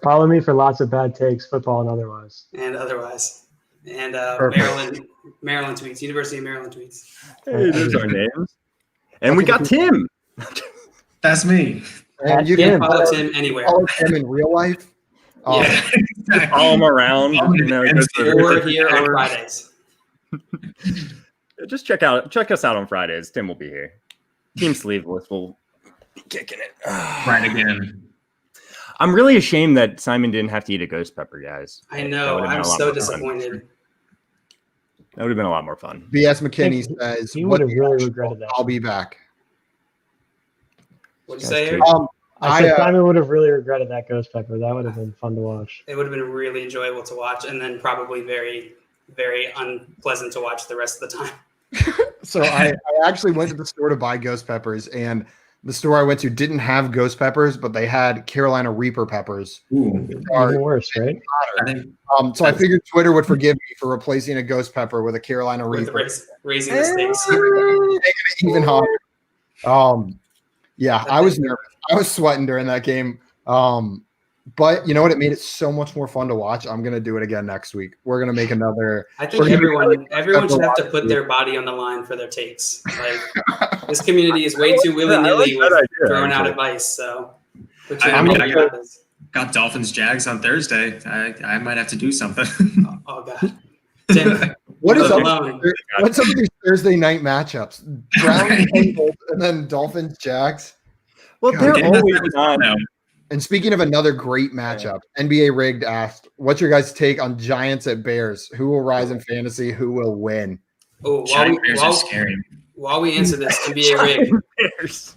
Follow me for lots of bad takes, football and otherwise. And otherwise. And Perfect. Maryland tweets. University of Maryland tweets. Hey, there's our names. And we got Tim. That's me. And you Yeah. can Follow Tim anywhere. follow him in real life. Yeah. Follow them around. You know, go Or to- here on Fridays. Just check us out on Fridays. Tim will be here. Team Sleeveless will be kicking it. Right again. I'm really ashamed that Simon didn't have to eat a ghost pepper, guys. I That know. would've been I'm a lot so more fun. disappointed. That would have been a lot more fun. BS McKinney says, He "What would have the really actual- regretted that. I'll be back." What'd you That's say, true. Eric? I said Simon would have really regretted that ghost pepper. That would have been fun to watch. It would have been really enjoyable to watch and then probably very, very unpleasant to watch the rest of the time. So I actually went to the store to buy ghost peppers, and the store I went to didn't have ghost peppers, but they had Carolina Reaper peppers. Ooh. Even worse, right? I think So I figured Twitter would forgive me for replacing a ghost pepper with a Carolina With Reaper. raising the stakes. Even hotter. Yeah, I was nervous. I was sweating during that game. But you know what? It made it so much more fun to watch. I'm gonna do it again next week. We're gonna make another. I think We're gonna everyone should have to put their body on the line for their takes. Like this community is way too willy I like nilly with that idea, throwing out actually. advice. So put I your mean, money I on this. got Dolphins Jags on Thursday. I might have to do something. Oh god, Tim, What is leave up? alone. What's up with these Thursday night matchups? Browns, Bengals, and then Dolphins, Jags. Well, God, they're Getting that always type of not. no. And speaking of another great matchup, NBA Rigged asked, "What's your guys' take on Giants at Bears? Who will rise in fantasy? Who will win?" Oh, Giant Bears are scary. while we answer this, NBA rig, Bears.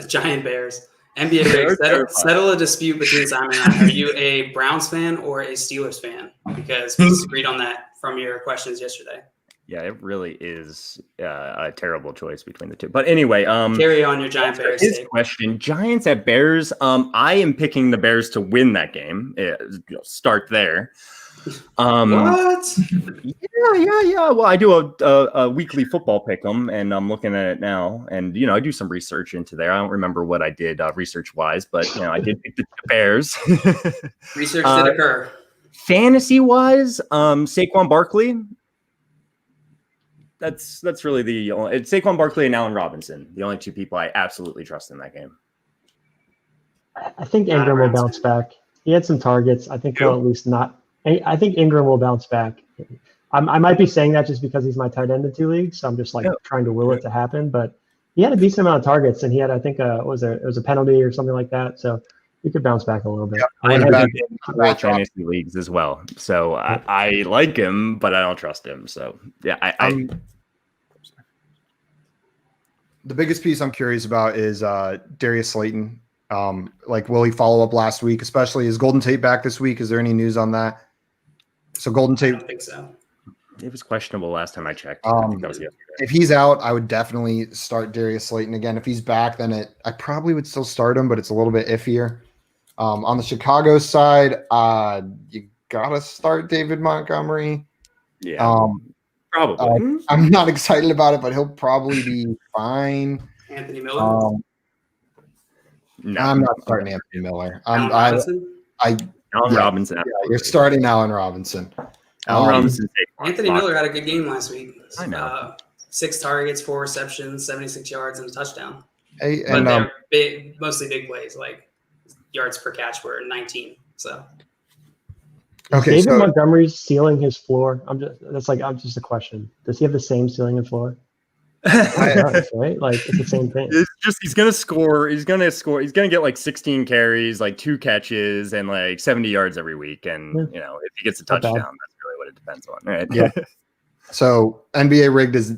Giant Bears, NBA They're rig, terrifying. settle a dispute between Simon and I. Are you a Browns fan or a Steelers fan? Because we disagreed on that from your questions yesterday. Yeah, it really is a terrible choice between the two. But anyway, Carry on your Giant Bears his take. question: Giants at Bears. I am picking the Bears to win that game. Start there. What? Yeah. Well, I do a weekly football pick 'em, and I'm looking at it now, and I do some research into there. I don't remember what I did research wise, but I did pick the Bears. Research did occur. Fantasy wise, Saquon Barkley. That's really it's Saquon Barkley and Allen Robinson, the only two people I absolutely trust in that game. I think Not a Ingram will Browns bounce back. He had some targets. I think he'll at least not. I think Ingram will bounce back. I might be saying that just because he's my tight end in 2 leagues, so I'm just trying to will it to happen. But he had a decent amount of targets, and he had, I think, it was a penalty or something like that. So he could bounce back a little bit. Yep. I have back him in 4 fantasy leagues as well, so I like him, but I don't trust him. So yeah, The biggest piece I'm curious about is Darius Slayton. Will he follow up last week? Especially, is Golden Tate back this week? Is there any news on that? So Golden I Tate, don't think so. it was questionable last time I checked. I think that was yesterday. if he's out, I would definitely start Darius Slayton again. If he's back, then I probably would still start him, but it's a little bit iffier. On the Chicago side, you gotta start David Montgomery. Yeah, probably. I'm not excited about it, but he'll probably be fine. Anthony Miller. No, I'm not starting Anthony Miller. Allen Robinson. Allen yeah. Robinson. You're starting Allen Robinson. Allen Robinson. Anthony Miller had a good game last week. I know. 6 targets, 4 receptions, 76 yards, and a touchdown. Hey, But and they're big, mostly big plays. Like yards per catch were 19. So okay, David so Montgomery's ceiling his floor. I'm just a question. Does he have the same ceiling and floor? He does, right? Like it's the same thing. It's just he's gonna score. He's gonna get like 16 carries, like 2 catches, and like 70 yards every week. And if he gets a Not bad. touchdown, that's really what it depends on, right? Yeah. So NBA Rigged is.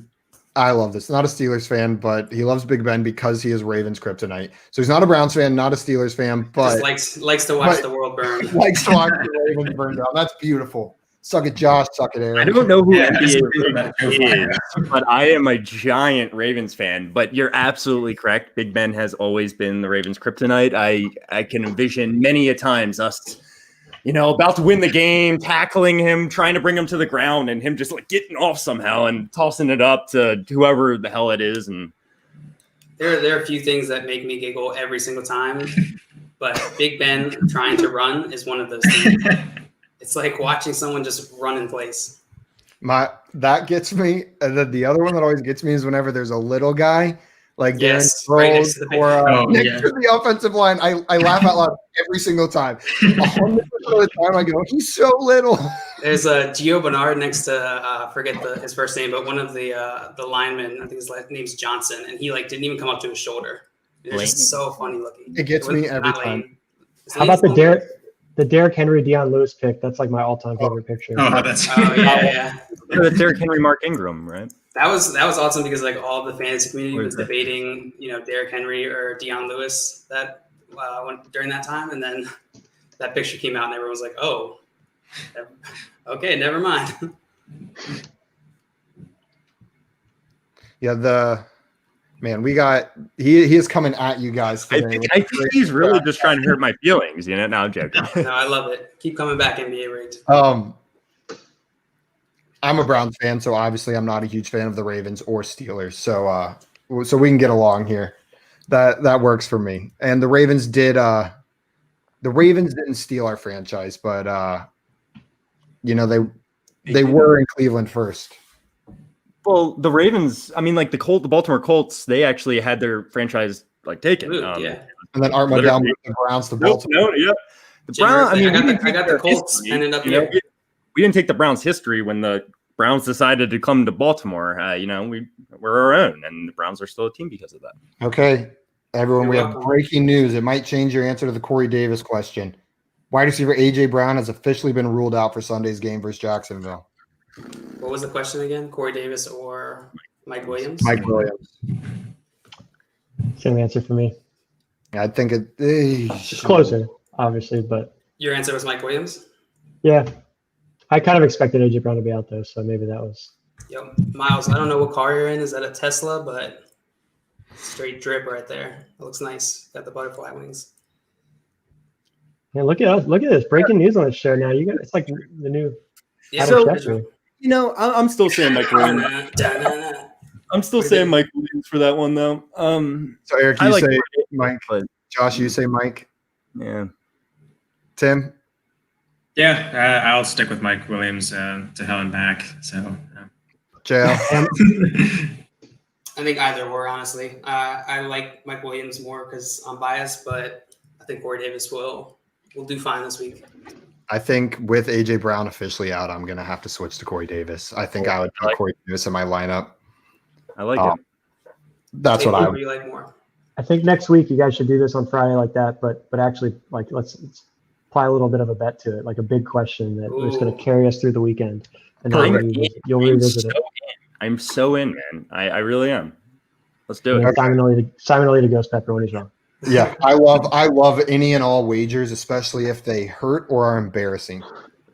I love this. Not a Steelers fan, but he loves Big Ben because he is Ravens kryptonite. So he's not a Browns fan, not a Steelers fan, but just likes to watch the world burn. likes to watch the Ravens burn down. That's beautiful. Suck it, Josh. Suck it, Aaron. I don't know who Yeah, NBA Joe is, but I am a giant Ravens fan. But you're absolutely correct. Big Ben has always been the Ravens' kryptonite. I can envision many a times us, about to win the game, tackling him, trying to bring him to the ground, and him just like getting off somehow and tossing it up to whoever the hell it is. And There are a few things that make me giggle every single time, but Big Ben trying to run is one of those things. It's like watching someone just run in place. That gets me. And then the other one that always gets me is whenever there's a little guy like Yes, Darren right Sproles next to the big or guy. next to the offensive line. I laugh out loud every single time. 100% of the time I go, he's so little. There's a Gio Bernard next to forget his first name, but one of the linemen, I think his name's Johnson, and he didn't even come up to his shoulder. It's just so funny looking. It gets me every Not time. Lane. His How about name's the Derrick Henry Deion Lewis pick? That's like my all-time favorite picture. Oh, that's Oh yeah. the Derrick Henry, Mark Ingram, right? That was awesome because all the fantasy community was debating, Derrick Henry or Deion Lewis during that time, and then that picture came out and everyone was like, "Oh, okay, never mind." Yeah, we got he is coming at you guys I today. think he's really just trying to hurt my feelings. No, I'm joking. No, I love it. Keep coming back, NBA rigged. I'm a Browns fan, so obviously I'm not a huge fan of the Ravens or Steelers. So we can get along here. That works for me. And the Ravens didn't steal our franchise, but they were in Cleveland first. Well, the Ravens, the Baltimore Colts, they actually had their franchise taken. Yeah. And then Art Modell moved the Browns to Baltimore. The Browns. I got the Colts ended up here. We didn't take the Browns' history when the Browns decided to come to Baltimore. We're our own, and the Browns are still a team because of that. Okay. Everyone, You're we have welcome. breaking news. It might change your answer to the Corey Davis question. Wide receiver A.J. Brown has officially been ruled out for Sunday's game versus Jacksonville. What was the question again? Corey Davis or Mike Williams? Mike Williams. Same answer for me. I think It's closer, obviously, but Your answer was Mike Williams? yeah. I kind of expected AJ Brown to be out though, so maybe that was. Yep. Miles, I don't know what car you're in. Is that a Tesla? But straight drip right there. It looks nice. Got the butterfly wings. Yeah, look at us! Look at this breaking news on this show now. You got it's like the new. Yeah, So- Schefter. You know, I'm still saying Mike Williams. I'm still saying Mike Williams for that one though. So Eric, I you like say Corey Davis, Mike. but Josh, you say Mike. yeah. Tim. Yeah, I'll stick with Mike Williams to hell and back. So. JL. I think either or, honestly. I like Mike Williams more because I'm biased, but I think Corey Davis will do fine this week. I think with AJ Brown officially out, I'm gonna have to switch to Corey Davis. I think I would put Corey Davis in my lineup. I like it. That's what I Who would. do you like more? I think next week you guys should do this on Friday like that, but actually like let's apply a little bit of a bet to it, like a big question that is going Ooh. to carry us through the weekend, and then you'll I'm revisit so it. in. I'm so in, man. I really am. Let's do And it. then Simon Alita goes Pepper when he's wrong. Yeah, I love any and all wagers, especially if they hurt or are embarrassing.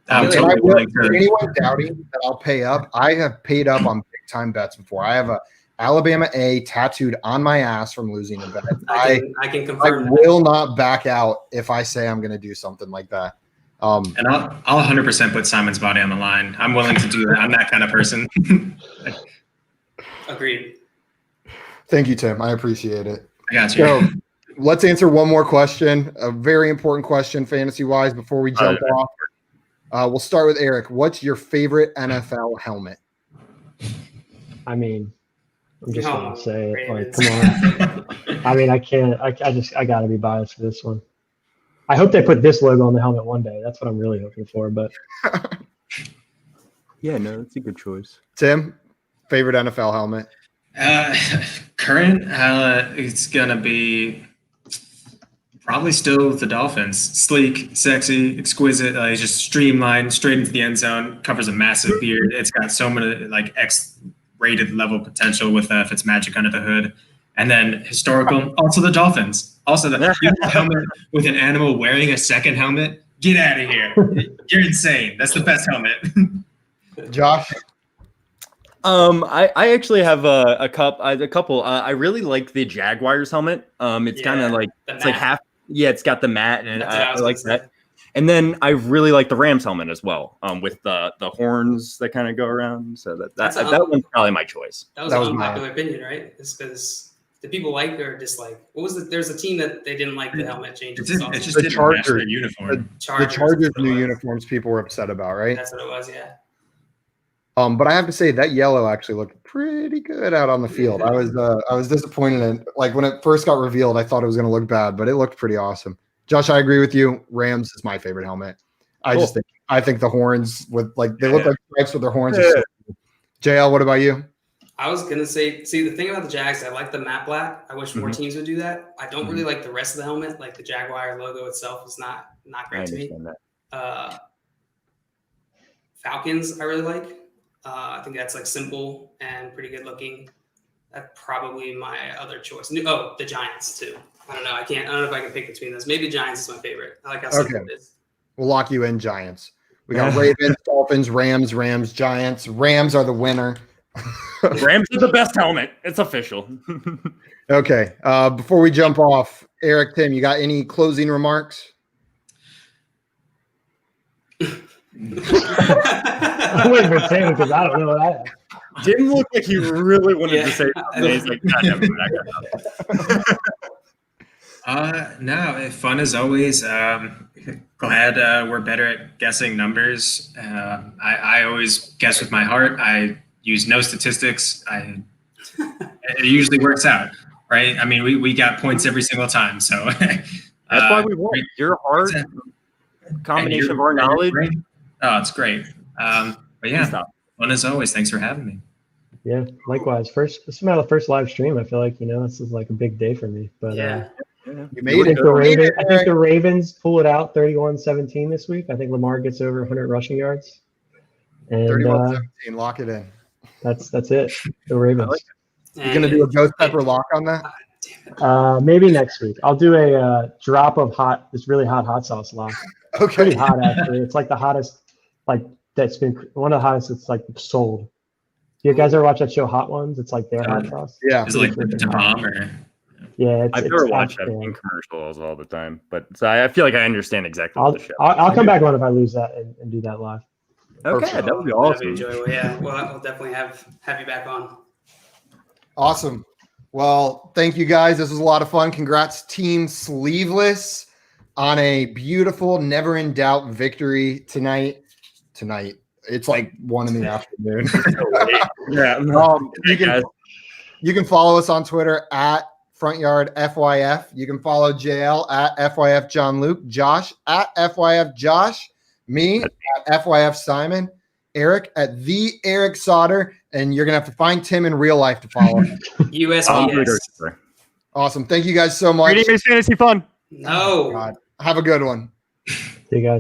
I'm And And I totally will, willing for to. anyone doubting that I'll pay up, I have paid up on big time bets before. I have a Alabama A tattooed on my ass from losing a bet. I can I confirm that. will not back out if I say I'm going to do something like that. And I'll 100% put Simon's body on the line. I'm willing to do that. I'm that kind of person. Agreed. Thank you, Tim. I appreciate it. I got you. So let's answer one more question, a very important question fantasy wise before we jump off. We'll start with Eric. What's your favorite NFL helmet? I mean, I'm just Come going on, to say it. Like, Ravens. come on. I mean, I can't. I got to be biased for this one. I hope they put this logo on the helmet one day. That's what I'm really hoping for. But Yeah, no, that's a good choice. Tim, favorite NFL helmet? Current, it's gonna be probably still the Dolphins. Sleek, sexy, exquisite. Just streamlined, straight into the end zone. Covers a massive beard. It's got so many like X-rated level potential with Fitzmagic under the hood. And then historical, also the Dolphins. Also the helmet with an animal wearing a second helmet. Get out of here! You're insane. That's the best helmet. Josh? I actually have a couple. I really like the Jaguars helmet. It's kind of like the it's like mat. half. Yeah, it's got the mat, and That's what I I was like gonna that. And then I really like the Rams helmet as well, with the horns that kind of go around. So that one's probably my choice. That was That an was my- unpopular opinion, right? It's because the people like or dislike. What was it? There's a team that they didn't like the helmet changes. It just The didn't match Chargers. their uniform. The Chargers' that's what it new was. uniforms people were upset about, right? That's what it was, yeah. But I have to say that yellow actually looked pretty good out on the field. I was disappointed in like when it first got revealed, I thought it was going to look bad, but it looked pretty awesome. Josh, I agree with you. Rams is my favorite helmet. I think the horns with like they look like stripes with their horns. Yeah. JL, what about you? I was gonna say, see, the thing about the Jags, I like the matte black. I wish more teams would do that. I don't really like the rest of the helmet. Like the Jaguar logo itself is not I great to me. understand that. Falcons, I really like. I think that's like simple and pretty good looking. That's probably my other choice. Oh, the Giants too. I don't know. I don't know if I can pick between those. Maybe Giants is my favorite. I like how simple Okay. it is. We'll lock you in, Giants. We got Ravens, Dolphins, Rams, Giants. Rams are the winner. Rams are the best helmet. It's official. Okay. Before we jump off, Eric, Tim, you got any closing remarks? I'm waiting for Tim because I don't know what I. Tim looked like he really wanted to say Yeah. something. He's like, God, never mind, I got nothing." No, fun as always. Glad we're better at guessing numbers. I always guess with my heart. I use no statistics. It usually works out, right? I mean, we got points every single time. So That's why we won. Your heart, combination of our knowledge. Oh, it's great. But yeah, Stop. fun as always. Thanks for having me. Yeah, likewise. This is my first live stream. I feel like, this is like a big day for me. But Yeah. You I made think it. I think the Ravens pull it out 31-17 this week. I think Lamar gets over 100 rushing yards. And 31-17. Lock it in. that's it. The Ravens. You're gonna do a ghost pepper lock on that? Maybe next week. I'll do a drop of this really hot sauce lock. Okay. Pretty hot actually. It's like the hottest, like that's been one of the hottest that's like sold. You guys ever watch that show Hot Ones? It's like their hot sauce. Yeah. Is it like the bomb or? Yeah, I've never watched that in commercials all the time, but so I feel like I understand exactly what the show. I'll come back on if I lose that and do that live. Okay, Perfect. that would be That'd awesome. be enjoyable. Yeah. Well, I'll definitely have you back on. Awesome. Well, thank you guys. This was a lot of fun. Congrats, Team Sleeveless, on a beautiful, never in doubt victory tonight. It's like 1 in the afternoon. Yeah. You can follow us on Twitter at FrontYardFYF. You can follow JL at FYF John Luke, Josh at FYF Josh, me at FYF Simon, Eric at the Eric Sauter, and you're gonna have to find Tim in real life to follow. USPS. Awesome. Thank you guys so much. Fantasy fun. No. God. Have a good one. See you guys.